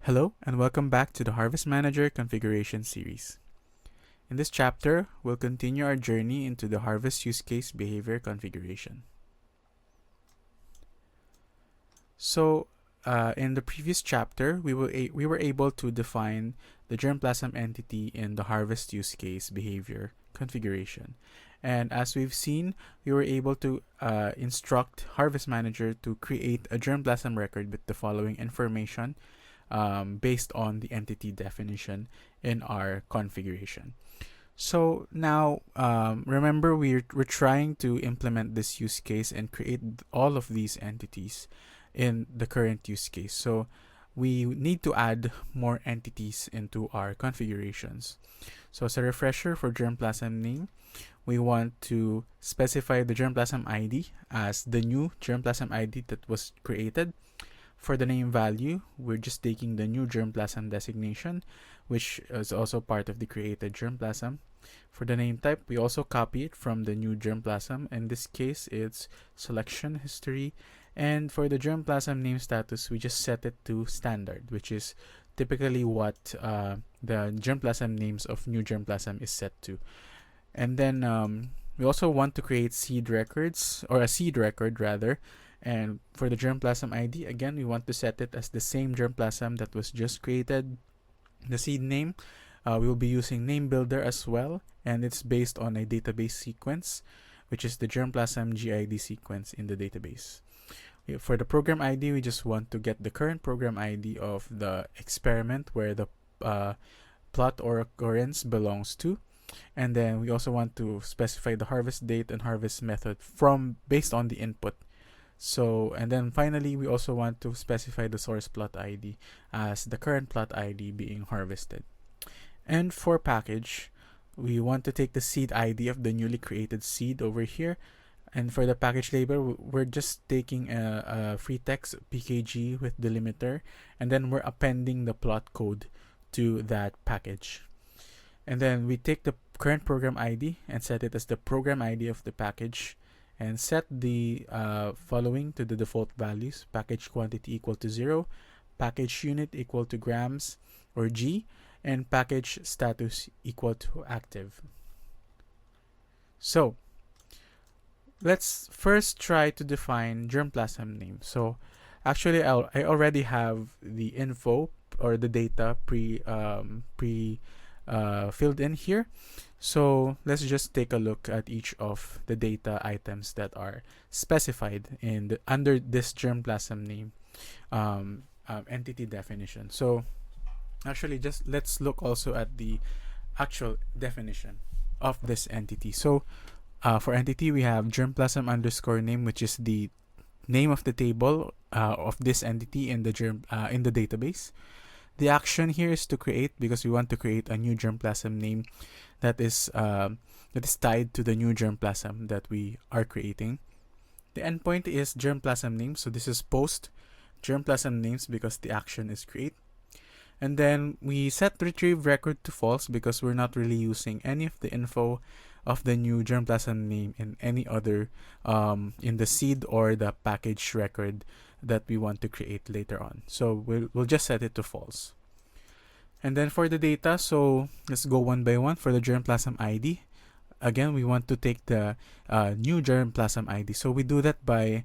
Hello and welcome back to the Harvest Manager configuration series. In this chapter, we'll continue our journey into the harvest use case behavior configuration. So, in the previous chapter, we were able to define the germplasm entity in the harvest use case behavior configuration. And as we've seen, we were able to instruct Harvest Manager to create a germplasm record with the following information based on the entity definition in our configuration. So now, remember we're trying to implement this use case and create all of these entities in the current use case. So we need to add more entities into our configurations. So as a refresher for germplasm name, we want to specify the germplasm ID as the new germplasm ID that was created. For the name value, we're just taking the new germplasm designation, which is also part of the created germplasm. For the name type, we also copy it from the new germplasm. In this case, it's selection history. And for the germplasm name status, we just set it to standard, which is typically what the germplasm names of new germplasm is set to. And then we also want to create seed records, or a seed record rather. And for the germplasm ID, again, we want to set it as the same germplasm that was just created. The seed name, we will be using name builder as well, and it's based on a database sequence, which is the germplasm GID sequence in the database. For the program ID, we just want to get the current program ID of the experiment where the plot or occurrence belongs to. And then we also want to specify the harvest date and harvest method based on the input. So, and then finally, we also want to specify the source plot ID as the current plot ID being harvested. And for package, we want to take the seed ID of the newly created seed over here. And for the package label, we're just taking a free text PKG with delimiter, and then we're appending the plot code to that package. And then we take the current program ID and set it as the program ID of the package, and set the following to the default values: package quantity equal to 0, package unit equal to grams or G, and package status equal to active. So let's first try to define germplasm name. So actually I already have the info or the data filled in here. So let's just take a look at each of the data items that are specified under this germplasm name entity definition. So actually, just let's look also at the actual definition of this entity. So for entity, we have germplasm underscore name, which is the name of the table of this entity in the database. The action here is to create, because we want to create a new germplasm name that is tied to the new germplasm that we are creating. The endpoint is germplasm name, so this is post germplasm names because the action is create. And then we set retrieve record to false because we're not really using any of the info of the new germplasm name in any other in the seed or the package record that we want to create later on. So we'll just set it to false. And then for the data, so let's go one by one. For the germplasm ID, again, we want to take the new germplasm ID. So we do that by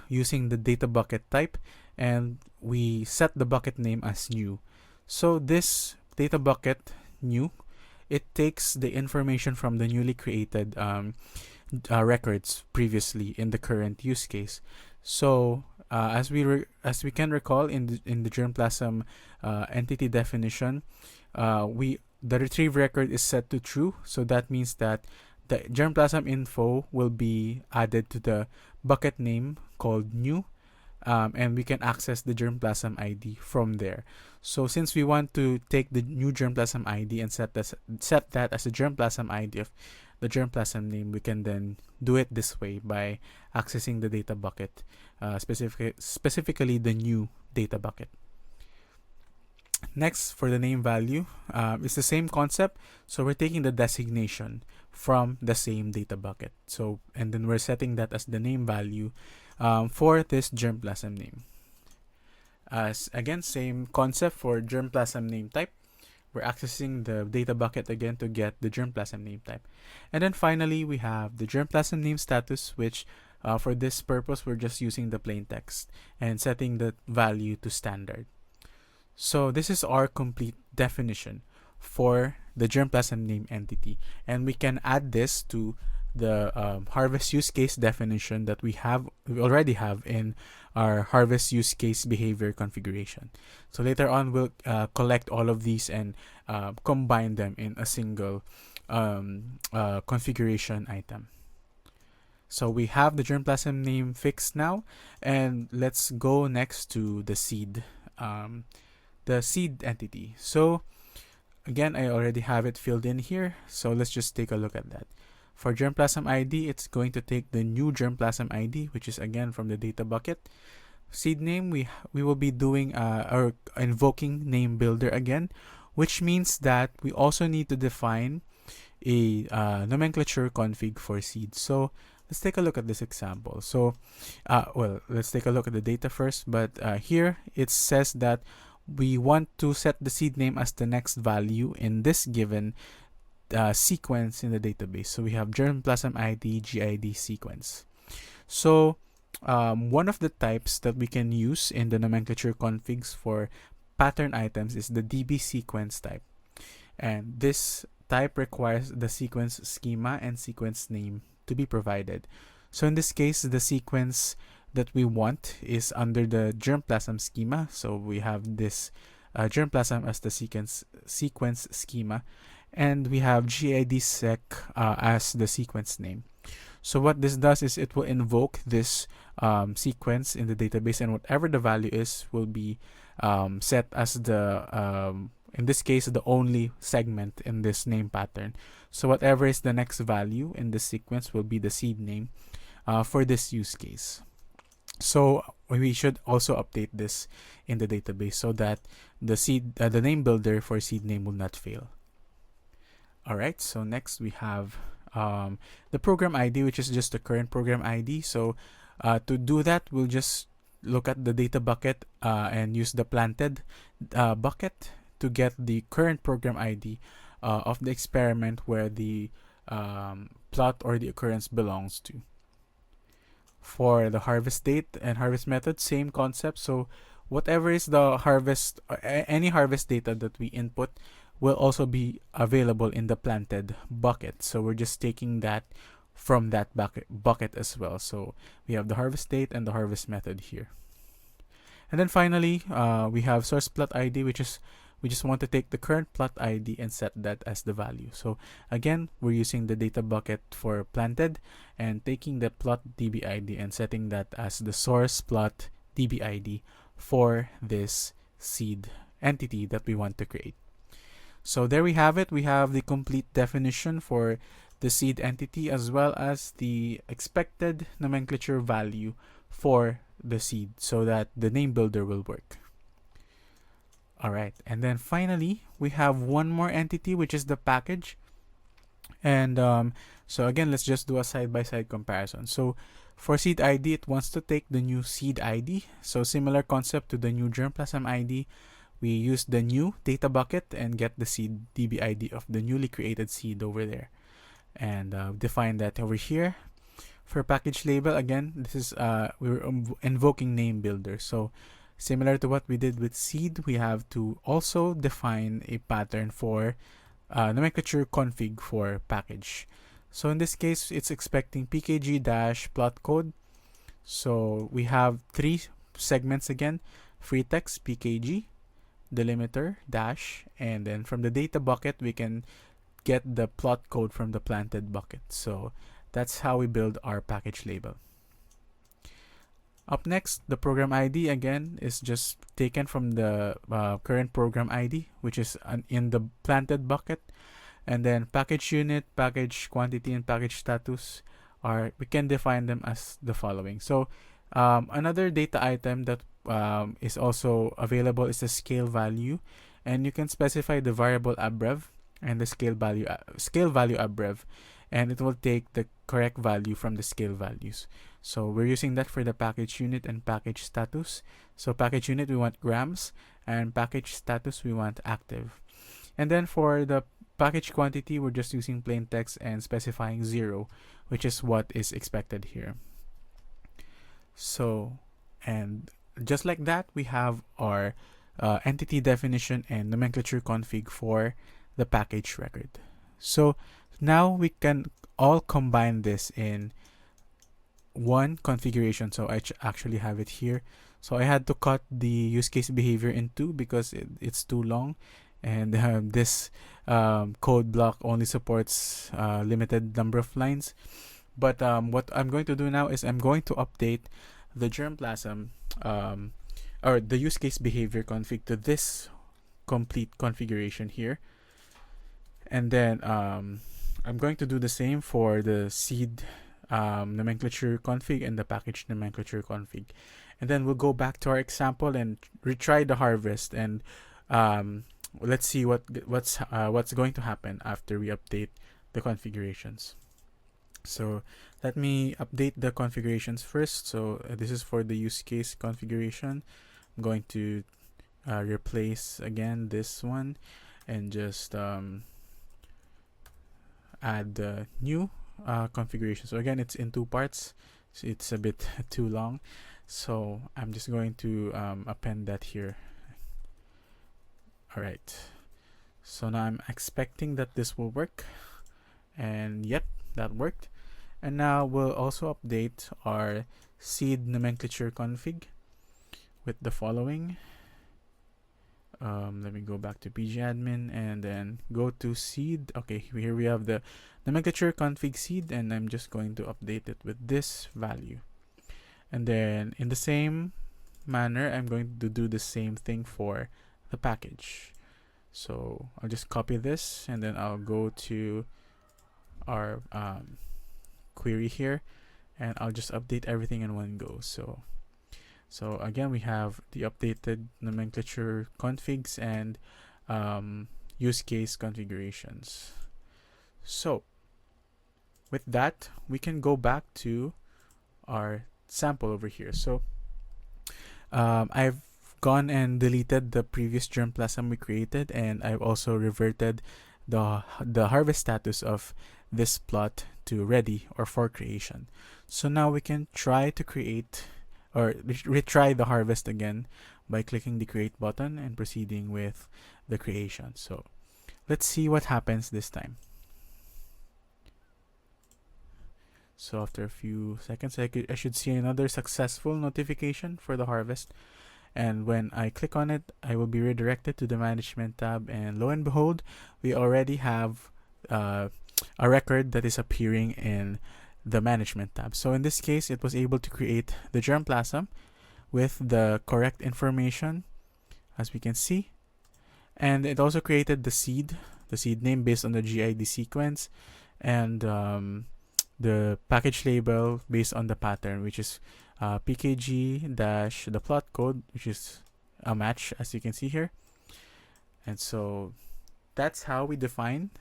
using the data bucket type, and we set the bucket name as new. So this data bucket new, it takes the information from the newly created records previously in the current use case. So as we can recall in the germplasm entity definition, the retrieve record is set to true. So that means that the germplasm info will be added to the bucket name called new, and we can access the germplasm ID from there. So since we want to take the new germplasm ID and set that as a germplasm ID of the germplasm name, we can then do it this way by accessing the data bucket, specifically the new data bucket. Next, for the name value, it's the same concept. So we're taking the designation from the same data bucket. So, and then we're setting that as the name value for this germplasm name. As again, same concept for germplasm name type. We're accessing the data bucket again to get the germplasm name type. And then finally, we have the germplasm name status, which for this purpose, we're just using the plain text and setting the value to standard. So this is our complete definition for the germplasm name entity. And we can add this to the harvest use case definition that we already have in our harvest use case behavior configuration. So later on, we'll collect all of these and combine them in a single configuration item. So we have the germplasm name fixed now, and let's go next to the seed entity. So again, I already have it filled in here, so let's just take a look at that. For germplasm ID, it's going to take the new germplasm ID, which is again from the data bucket. Seed name, we will be doing or invoking name builder again, which means that we also need to define a nomenclature config for seed. So let's take a look at this example. So let's take a look at the data first, but here it says that we want to set the seed name as the next value in this given sequence in the database. So we have germplasm ID GID sequence. So one of the types that we can use in the nomenclature configs for pattern items is the DB sequence type. And this type requires the sequence schema and sequence name to be provided. So in this case, the sequence that we want is under the germplasm schema. So we have this germplasm as the sequence schema, and we have GID sec as the sequence name. So what this does is it will invoke this sequence in the database, and whatever the value is will be set as the in this case the only segment in this name pattern. So whatever is the next value in the sequence will be the seed name for this use case. So we should also update this in the database so that the name builder for seed name will not fail. Alright, so next we have the program ID, which is just the current program ID. So to do that, we'll just look at the data bucket and use the planted bucket to get the current program ID of the experiment where the plot or the occurrence belongs to. For the harvest date and harvest method, same concept. So whatever is the harvest, any harvest data that we input will also be available in the planted bucket. So we're just taking that from that bucket as well. So we have the harvest date and the harvest method here. And then finally, we have source plot ID, which is we just want to take the current plot ID and set that as the value. So again, we're using the data bucket for planted and taking the plot DB ID and setting that as the source plot DB ID for this seed entity that we want to create. So there we have it. We have the complete definition for the seed entity as well as the expected nomenclature value for the seed so that the name builder will work. Alright, and then finally, we have one more entity, which is the package. And so again, let's just do a side-by-side comparison. So for seed ID, it wants to take the new seed ID. So similar concept to the new germplasm ID. We use the new data bucket and get the seed DB ID of the newly created seed over there. And define that over here. For package label, again, this is we're invoking name builder. So similar to what we did with seed, we have to also define a pattern for nomenclature config for package. So in this case, it's expecting pkg-plot code. So we have three segments again: free text, pkg, delimiter, dash, and then from the data bucket, we can get the plot code from the planted bucket. So that's how we build our package label. Up next, the program ID again is just taken from the current program ID, which is in the planted bucket. And then package unit, package quantity, and package status we can define them as the following. So another data item that is also available is the scale value, and you can specify the variable abrev and the scale value abrev. and it will take the correct value from the scale values. So we're using that for the package unit and package status. So package unit, we want grams, and package status, we want active. And then for the package quantity, we're just using plain text and specifying 0, which is what is expected here. So, and just like that, we have our entity definition and nomenclature config for the package record. So now we can all combine this in one configuration. So I actually have it here. So I had to cut the use case behavior in two because it's too long, and this code block only supports limited number of lines. But what I'm going to do now is I'm going to update the germplasm or the use case behavior config to this complete configuration here. And then I'm going to do the same for the seed nomenclature config and the package nomenclature config. And then we'll go back to our example and retry the harvest, and let's see what's going to happen after we update the configurations. So let me update the configurations first. So this is for the use case configuration. I'm going to replace again this one and just add the new configuration. So again, it's in two parts, so it's a bit too long, so I'm just going to append that here. Alright, so now I'm expecting that this will work, and yep, that worked. And now we'll also update our seed nomenclature config with the following. Let me go back to pgadmin and then go to seed. Okay, here we have the nomenclature config seed, and I'm just going to update it with this value. And then in the same manner, I'm going to do the same thing for the package. So I'll just copy this, and then I'll go to our query here, and I'll just update everything in one go. So again, we have the updated nomenclature configs and use case configurations. So with that, we can go back to our sample over here. So I've gone and deleted the previous germplasm we created, and I've also reverted the harvest status of this plot to ready or for creation. So now we can try to create or retry the harvest again by clicking the create button and proceeding with the creation. So let's see what happens this time. So after a few seconds, I should see another successful notification for the harvest. And when I click on it, I will be redirected to the management tab, and lo and behold, we already have a record that is appearing in the management tab. So in this case, it was able to create the germplasm with the correct information, as we can see, and it also created the seed name based on the GID sequence, and the package label based on the pattern, which is pkg dash the plot code, which is a match, as you can see here. And so that's how we define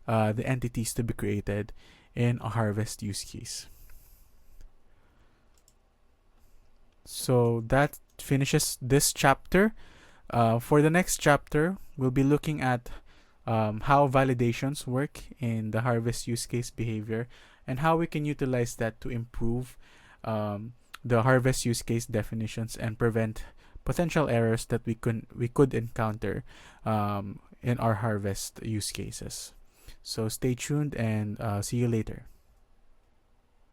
the entities to be created in a harvest use case. So that finishes this chapter. For the next chapter, we'll be looking at how validations work in the harvest use case behavior, and how we can utilize that to improve the harvest use case definitions and prevent potential errors that we could encounter in our harvest use cases. So stay tuned, and see you later.